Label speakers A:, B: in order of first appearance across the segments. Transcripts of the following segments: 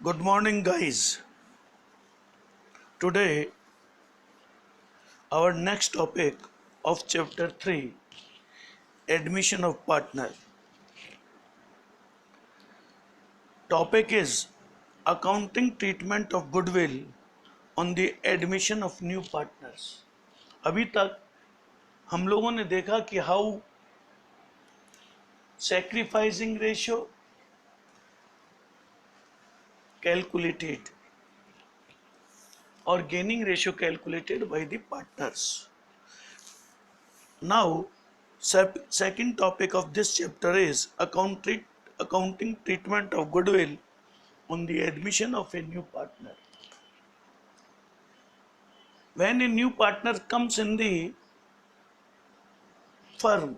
A: Good morning, guys. Today, our next topic of chapter 3, admission of partner. Topic is accounting treatment of goodwill on the admission of new partners. अभी तक हम लोगों ने देखा कि how sacrificing ratio calculated or gaining ratio calculated by the partners. Now, second topic of this chapter is accounting treatment of goodwill on the admission of a new partner. When a new partner comes in the firm,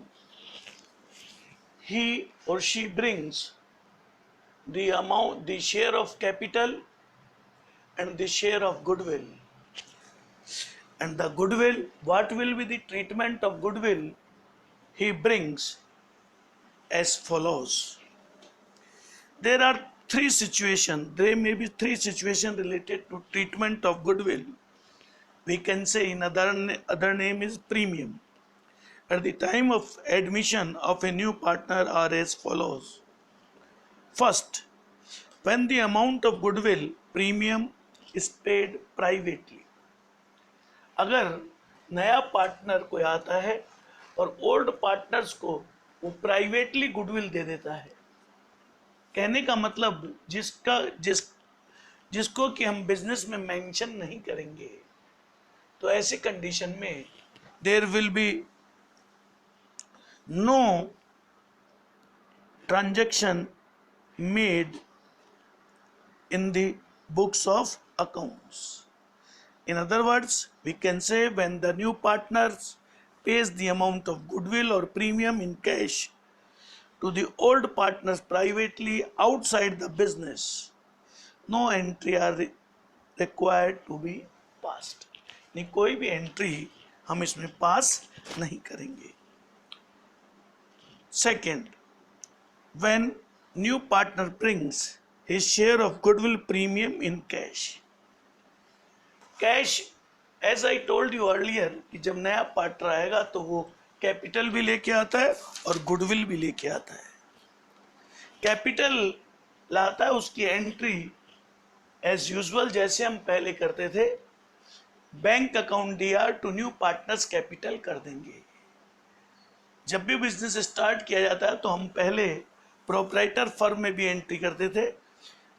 A: he or she brings the share of capital and the share of goodwill. And the goodwill, what will be the treatment of goodwill he brings as follows. There are there may be three situations related to treatment of goodwill. We can say in other name is premium. At the time of admission of a new partner are as follows. First, when the amount of goodwill premium is paid privately. अगर नया partner कोई आता है और old partners को वो privately goodwill दे देता है, कहने का मतलब जिसको कि हम बिजनेस में मेंशन नहीं करेंगे, तो ऐसी कंडीशन में there will be no transaction made in the books of accounts. In other words, we can say when the new partners pays the amount of goodwill or premium in cash to the old partners privately outside the business, no entry are required to be passed. नहीं, कोई भी entry हम इसमें पास नहीं करेंगे. Second, when new partner brings his share of goodwill premium in cash. Cash, as I told you earlier, कि जब नया पार्टनर आएगा तो वो कैपिटल भी लेके आता है और गुडविल भी लेके आता है. कैपिटल लाता है, उसकी एंट्री एज यूजुअल जैसे हम पहले करते थे, bank account DR to new partners capital कर देंगे. जब भी बिजनेस स्टार्ट किया जाता है तो हम पहले प्रोप्राइटर फर्म में भी एंट्री करते थे,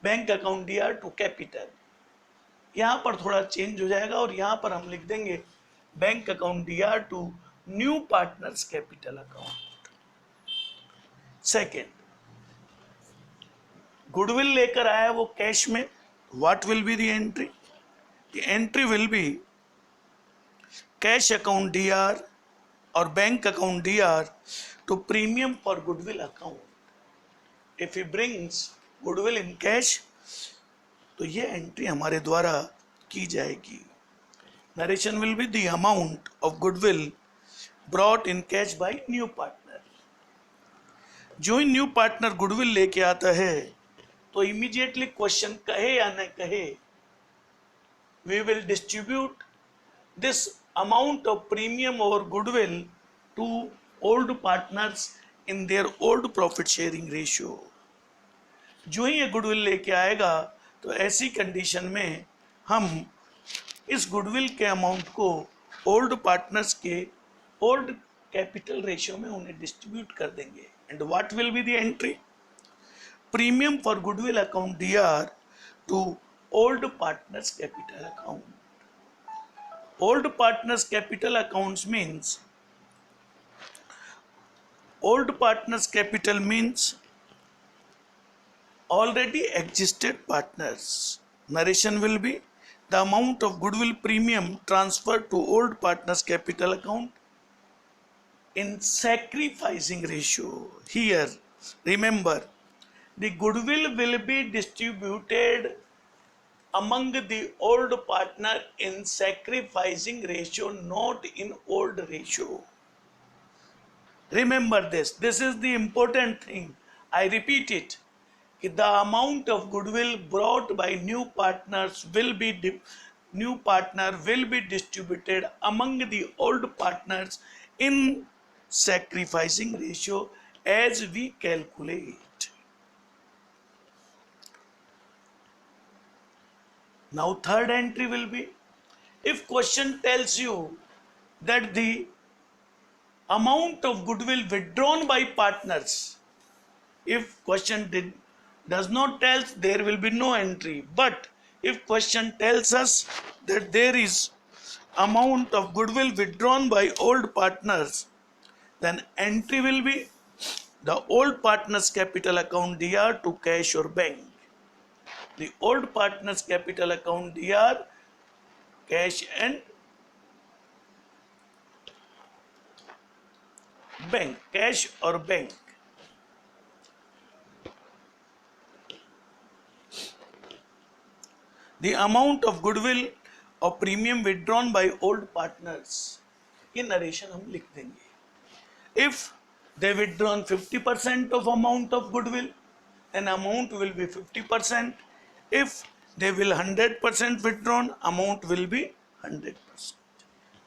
A: bank account DR to capital. यहां पर थोड़ा चेंज हो जाएगा और यहां पर हम लिख देंगे bank account DR to new partners capital account. Second, goodwill लेकर आया वो कैश में, what will be the entry? The entry will be cash account DR और bank account DR to premium for goodwill account. If he brings goodwill in cash, तो ये entry हमारे द्वारा की जाएगी. Narration will be the amount of goodwill brought in cash by new partner. जो ही new partner goodwill लेके आता है तो इमीडिएटली क्वेश्चन कहे या न कहे, we will distribute this amount of premium और goodwill to old partners in their old profit sharing ratio. जो ही ये गुडविल लेके आएगा तो ऐसी कंडीशन में हम इस गुडविल के अमाउंट को ओल्ड पार्टनर्स के ओल्ड कैपिटल रेशियो में उन्हें डिस्ट्रीब्यूट कर देंगे. And what will be the entry? Premium for goodwill account DR to old partners capital account. Old partners capital accounts means already existed partners. Narration will be the amount of goodwill premium transferred to old partners capital account in sacrificing ratio. Here, remember, the goodwill will be distributed among the old partner in sacrificing ratio, not in old ratio. Remember this. This is the important thing. I repeat it. the amount of goodwill brought by new partner will be distributed among the old partners in sacrificing ratio as we calculate. Now third entry will be, if question tells you that the amount of goodwill withdrawn by partners, if question does not tell, there will be no entry. But if question tells us that there is amount of goodwill withdrawn by old partners, then entry will be the old partners capital account DR to cash or bank. The old partners capital account DR, cash and bank, cash or bank. The amount of goodwill or premium withdrawn by old partners, ये narration हम लिख देंगे. If they withdrawn 50% of amount of goodwill, then amount will be 50%. If they will 100% withdrawn, amount will be 100%.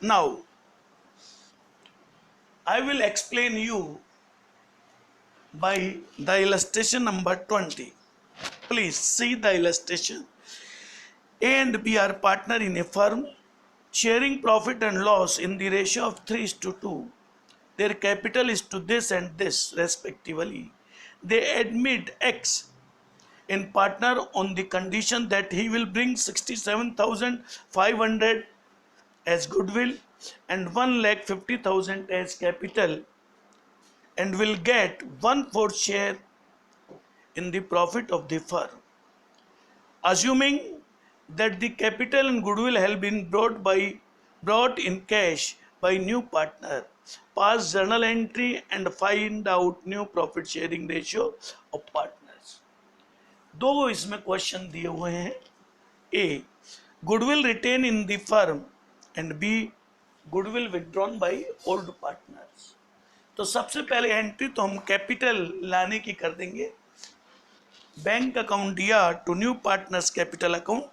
A: Now I will explain you by the illustration number 20. Please see the illustration. A and B are partner in a firm, sharing profit and loss in the ratio of 3:2. Their capital is to this and this respectively. They admit X in partner on the condition that he will bring 67,500 as goodwill and 1,50,000 as capital, and will get 1/4 share in the profit of the firm. Assuming that the capital and goodwill have been brought in cash by new partner, pass journal entry and find out new profit sharing ratio of partners. दो इसमें question दिए हुए हैं. A, goodwill retained in the firm, and B, goodwill withdrawn by old partners. तो सबसे पहले entry तो हम कैपिटल लाने की कर देंगे. बैंक अकाउंट दिया to new partners capital account.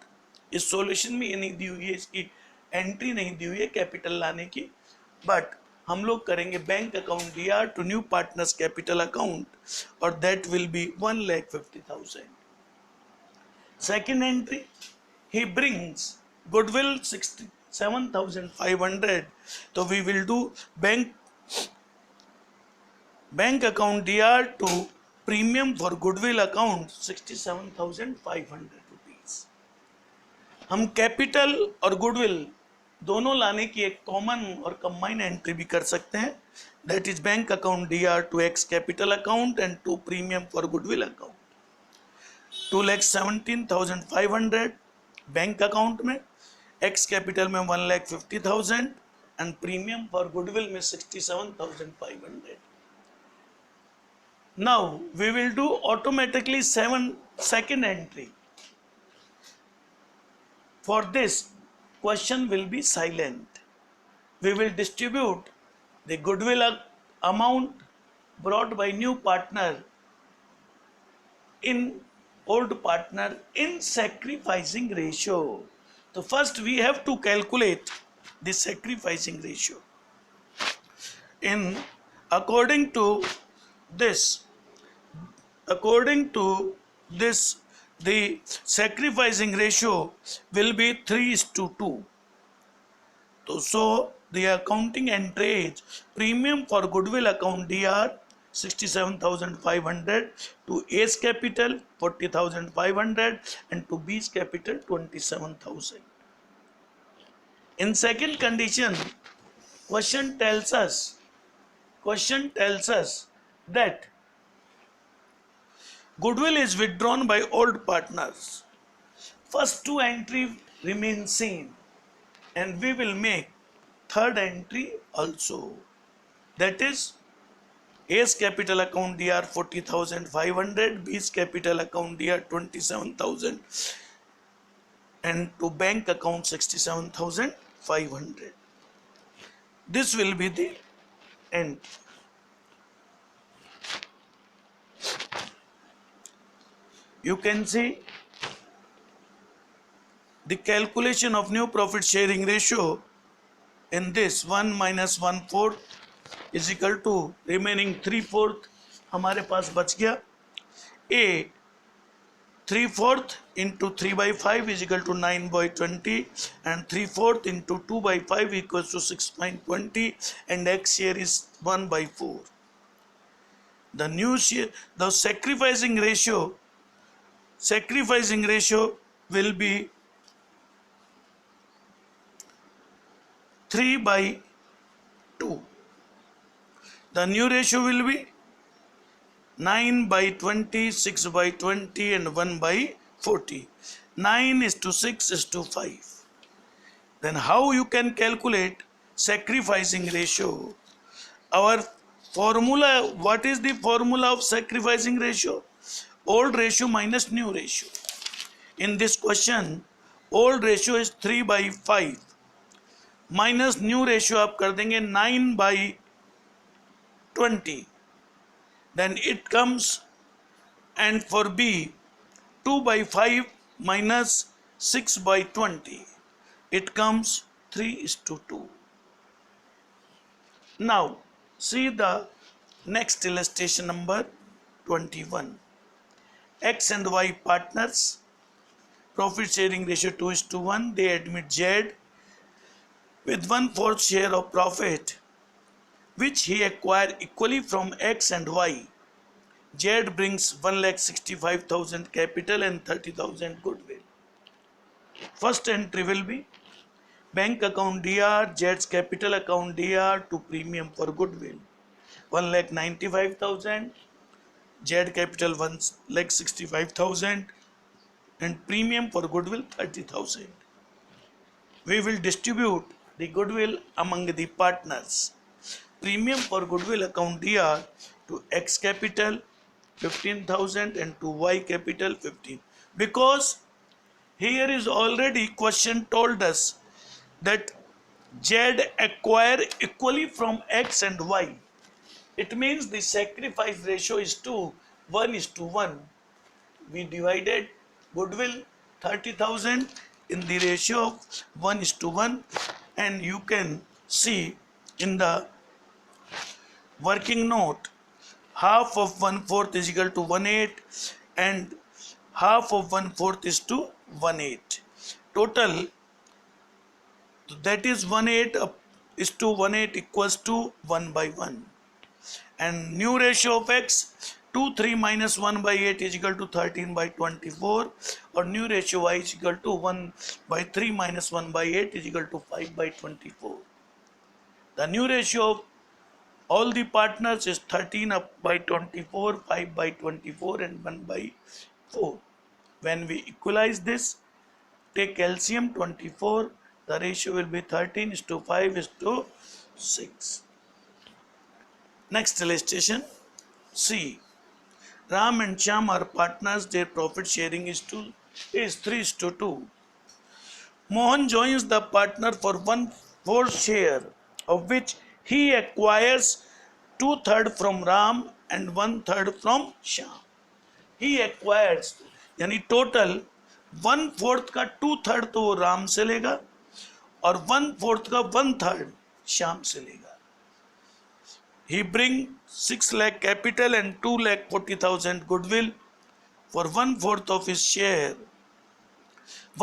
A: इस सॉल्यूशन में ये नहीं दी हुई है, इसकी एंट्री नहीं दी हुई है कैपिटल लाने की, बट हम लोग करेंगे बैंक अकाउंट दिया to new partners capital account, और that will be 1,50,000. Second entry, he brings goodwill 67,500, तो we will do bank account दिया to premium for goodwill account 67,500 rupees. हम कैपिटल और गुडविल दोनों लाने की एक कॉमन और कंबाइन एंट्री भी कर सकते हैं. That is bank account DR to X capital account and to premium for goodwill account. 2,17,500 bank account में, एक्स कैपिटल में 1,50,000 एंड प्रीमियम फॉर गुडविल में 67,500. Now we will do automatically second entry. For this, question will be silent. We will distribute the goodwill amount brought by new partner in old partner in sacrificing ratio. So first we have to calculate the sacrificing ratio. According to this, the sacrificing ratio will be 3:2. So the accounting entry is premium for goodwill account DR 67,500, to A's capital 40,500 and to B's capital 27,000. In second condition, question tells us that goodwill is withdrawn by old partners. First two entry remain same, and we will make third entry also. That is, A's capital account DR 40,500, B's capital account DR 27,000, and to bank account 67,500. This will be the end. you can see the calculation of new profit sharing ratio in this 1 minus 1/4 is equal to remaining 3/4 हमारे पास बच गया. A 3/4 into 3 by 5 is equal to 9 by 20 and 3/4 into 2 by 5 equals to 6.20 and X share is 1 by 4. The new share, the sacrificing ratio will be 3 by 2. The new ratio will be 9 by 20, 6 by 20 and 1 by 40. 9 is to 6 is to 5. Then how you can calculate sacrificing ratio? Our formula, what is the formula of sacrificing ratio? Old ratio minus new ratio. In this question, old ratio is 3 by 5 minus new ratio आप कर देंगे 9 by 20. Then it comes, and for B 2 by 5 minus 6 by 20, it comes 3:2. Now see the next illustration number 21. X and Y partners, profit sharing ratio 2:1. They admit Z with 1/4 share of profit which he acquired equally from X and Y. Z brings 1,65,000 capital and 30,000 goodwill. First entry will be bank account DR, Z's capital account DR to premium for goodwill 1,95,000, Z capital 1,65,000 and premium for goodwill 30,000. We will distribute the goodwill among the partners. Premium for goodwill account DR to X capital 15,000 and to Y capital 15. Because here is already question told us that Z acquire equally from X and Y. It means the sacrifice ratio is 1:1. We divided goodwill 30,000 in the ratio of 1:1, and you can see in the working note half of 1/4 is equal to 1/8 and half of 1/4 is to 1/8. Total, that is 1/8 is to 1/8 equals to 1 by 1. And new ratio of X 2 3 minus 1 by 8 is equal to 13 by 24, or new ratio Y is equal to 1 by 3 minus 1 by 8 is equal to 5 by 24. The new ratio of all the partners is 13 up by 24, 5 by 24 and 1 by 4. When we equalize this, take LCM 24, the ratio will be 13:5:6. Next illustration, C. Ram and Shyam are partners, their profit sharing is 3:2. Mohan joins the partner for 1/4 share, of which he acquires 2/3 from Ram and 1/3 from Shyam. He acquires, यानी total 1/4 का 2/3 तो वो राम से लेगा और 1/4 का 1/3 श्याम से लेगा. He bring 6 lakh capital and 2,40,000 goodwill for 1/4 of his share.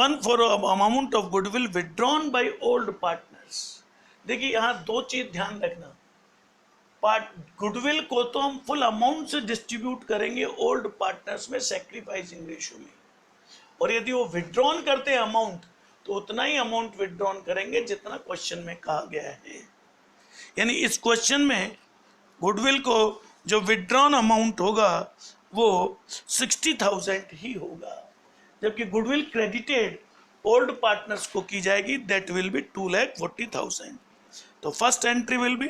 A: 1/4 of amount of goodwill withdrawn by old partners. देखिए यहाँ दो चीज ध्यान रखना. गुडविल को तो हम फुल अमाउंट से डिस्ट्रीब्यूट करेंगे ओल्ड पार्टनर्स में सैक्रिफाइसिंग रेशियो में, और यदि वो विड्रॉन करते हैं अमाउंट तो उतना ही अमाउंट विड्रॉन करेंगे जितना क्वेश्चन में कहा गया है. यानी इस क्वेश्चन में गुडविल को जो विड्रॉन अमाउंट होगा वो 60,000 ही होगा, जबकि गुडविल क्रेडिटेड ओल्ड पार्टनर्स को की जाएगी, दैट विल बी 2,40,000. तो first entry will B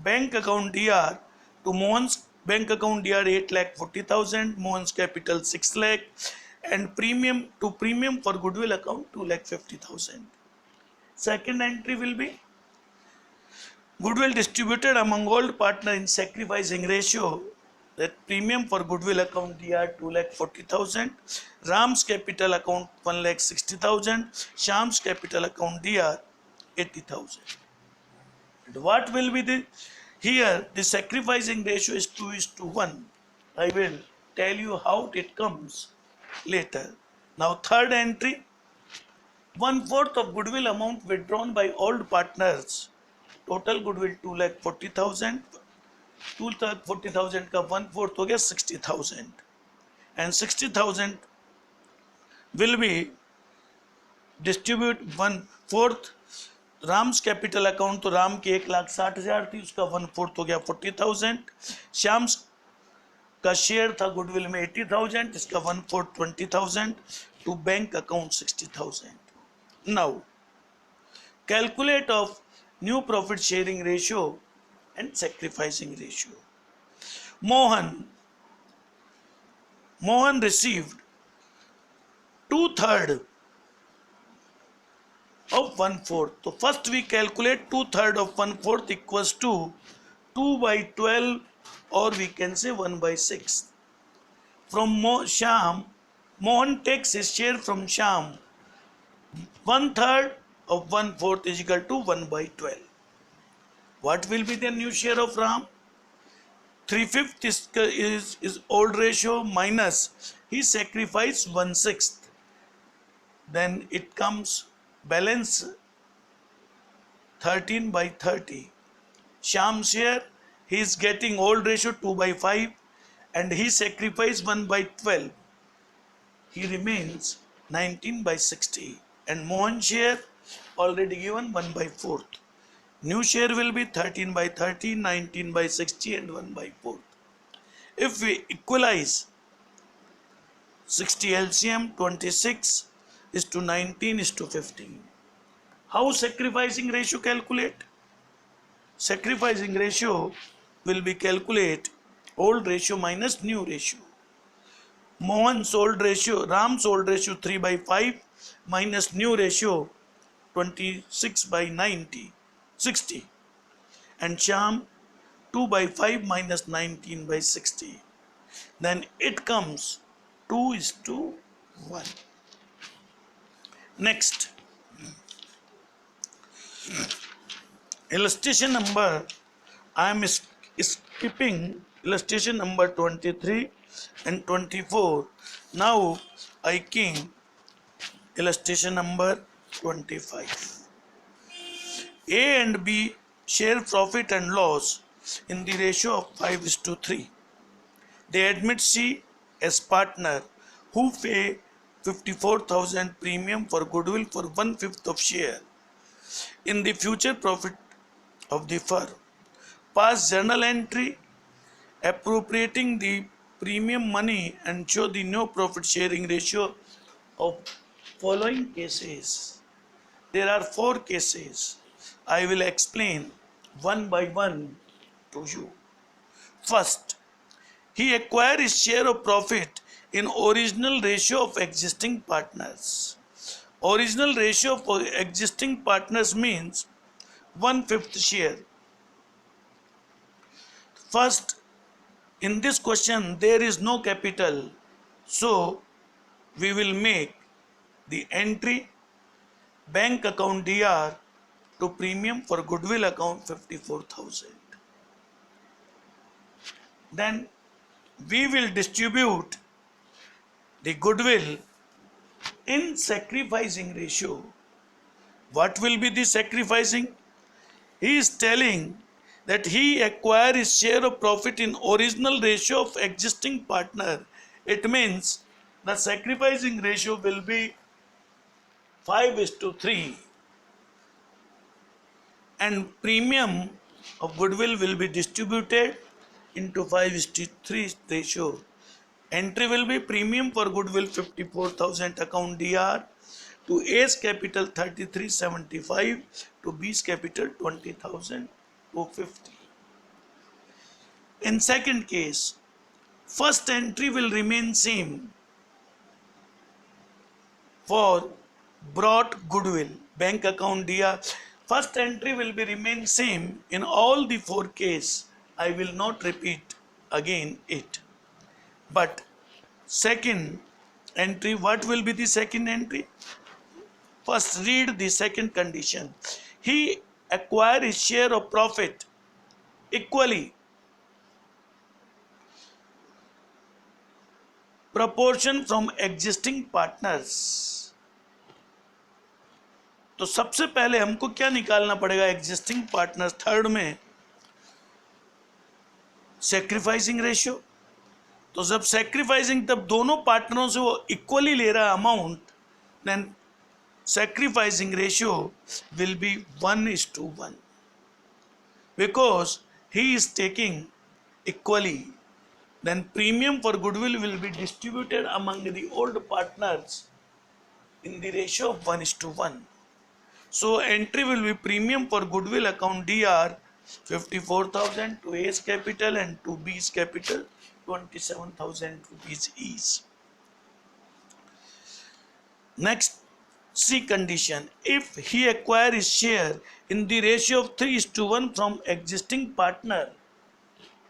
A: bank account DR to Mohan's bank account DR 8,40,000, Mohan's capital 6 lakh, and premium for goodwill account 2,50,000. Second entry will be goodwill distributed among all partner in sacrificing ratio That premium for goodwill account DR 2,40,000, Ram's capital account 1,60,000, Shyam's capital account DR 80,000. What will be the here the sacrificing ratio is 2:1. I will tell you how it comes later. Now third entry, 1/4 of goodwill amount withdrawn by old partners. Total goodwill 2,40,000. 2,40,000 का 1/4 हो गया 60,000 and 60,000 will be distribute 1/4 Ram's capital account तो राम की 1,60,000 थी, उसका 1/4 हो गया 40,000. श्याम्स का शेयर था गुडविल में 80,000, इसका 1/4 20,000 to bank account 60,000. Now calculate of new profit sharing ratio and sacrificing ratio. Mohan received 2/3 of 1/4. So first we calculate 2/3 of 1/4 equals to 2/12, or we can say 1/6. From Shyam, Mohan takes his share from Shyam. 1/3 of 1/4 is equal to 1/12. What will be the new share of Ram? 3/5 is old ratio minus he sacrificed 1/6. Then it comes balance 13/30. Shyam's share, he is getting old ratio 2/5 and he sacrificed 1/12. He remains 19/60 and Mohan's share already given 1/4. New share will be 13/30, 19/60 and 1/4. If we equalize 60 LCM, 26 is to 19 is to 15. How sacrificing ratio calculate? Sacrificing ratio will be calculate old ratio minus new ratio. Mohan's old ratio, Ram's old ratio 3/5 minus new ratio 26/90. 60 and Shyam 2/5 minus 19/60. Then it comes 2:1. Next, illustration number, I am skipping illustration number 23 and 24. Now I came illustration number 25. A and B share profit and loss in the ratio of 5:3. They admit C as partner who pay 54,000 premium for goodwill for 1/5 of share in the future profit of the firm. Pass journal entry appropriating the premium money and show the no profit sharing ratio of following cases. There are 4 cases. I will explain one by one to you. First, he acquired his share of profit in original ratio of existing partners. Original ratio of existing partners means 1/5 share. First, in this question there is no capital, so we will make the entry bank account DR to premium for goodwill account 54,000. Then we will distribute the goodwill in sacrificing ratio. What will be the sacrificing? He is telling that he acquired his share of profit in original ratio of existing partner. It means the sacrificing ratio will be 5:3. And premium of goodwill will be distributed into 5:3 ratio. Entry will be premium for goodwill 54,000 account DR to A's capital 3375 to B's capital 20,000 to 50. In second case, first entry will remain same for brought goodwill bank account DR. First entry will be remain same in all the 4 cases. I will not repeat again it. But second entry, what will be the second entry? First, read the second condition. He acquire his share of profit equally proportion from existing partners. तो सबसे पहले हमको क्या निकालना पड़ेगा? Existing partner, third में sacrificing ratio. तो जब सेक्रीफाइसिंग, तब दोनों पार्टनरों से वो इक्वली ले रहा है amount, then sacrificing ratio will be 1:1 because he is taking equally. Then premium for goodwill will be distributed among the old partners in the ratio of 1:1. So entry will be premium for goodwill account DR 54,000 to A's capital and to B's capital 27,000 rupees each. Next, C condition. If he acquire his share in the ratio of 3:1 from existing partner,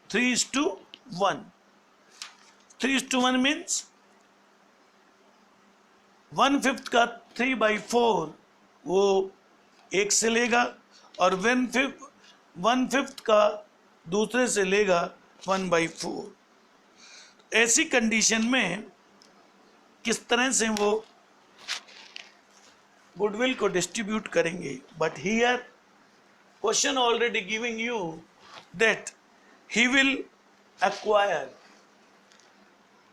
A: 3:1. 3:1 means 1/5 का 3/4 वो एक से लेगा और 1/5 का दूसरे से लेगा 1/4. ऐसी कंडीशन में किस तरह से वो गुडविल को डिस्ट्रीब्यूट करेंगे? But here question already giving you that he will acquire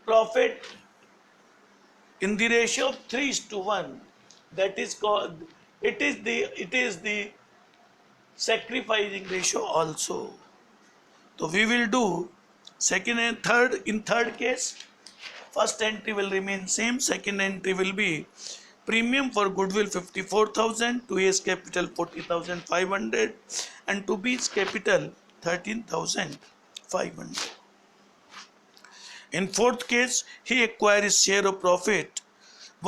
A: profit in the ratio of 3:1. That is called, it is the sacrificing ratio also. So we will do second and third. In third case, first entry will remain same, second entry will be premium for goodwill 54,000 to A's capital 40,500 and to B's capital 13,500. In fourth case, he acquires share of profit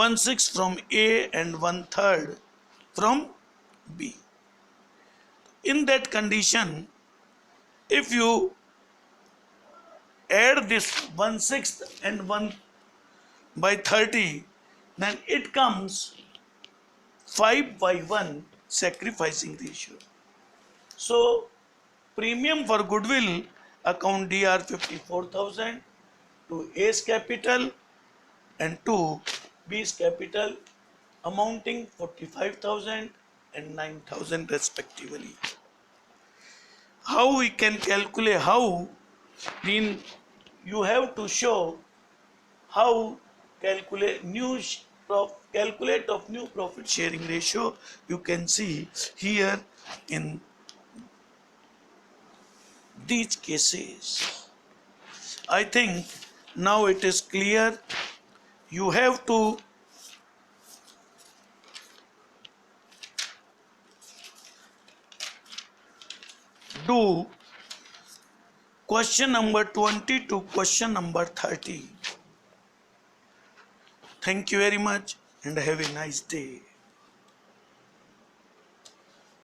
A: 1/6 from A and 1/3 from B. In that condition, if you add this 1/6 and 1/30, then it comes 5/1 sacrificing ratio. So premium for goodwill account DR 54,000 to A's capital and to B's capital amounting 45,000 and 9,000 respectively. How we can calculate? How? Then you have to show how calculate of new profit sharing ratio. You can see here in these cases. I think now it is clear. You have to do question number 20 to question number 30. Thank you very much and have a nice day.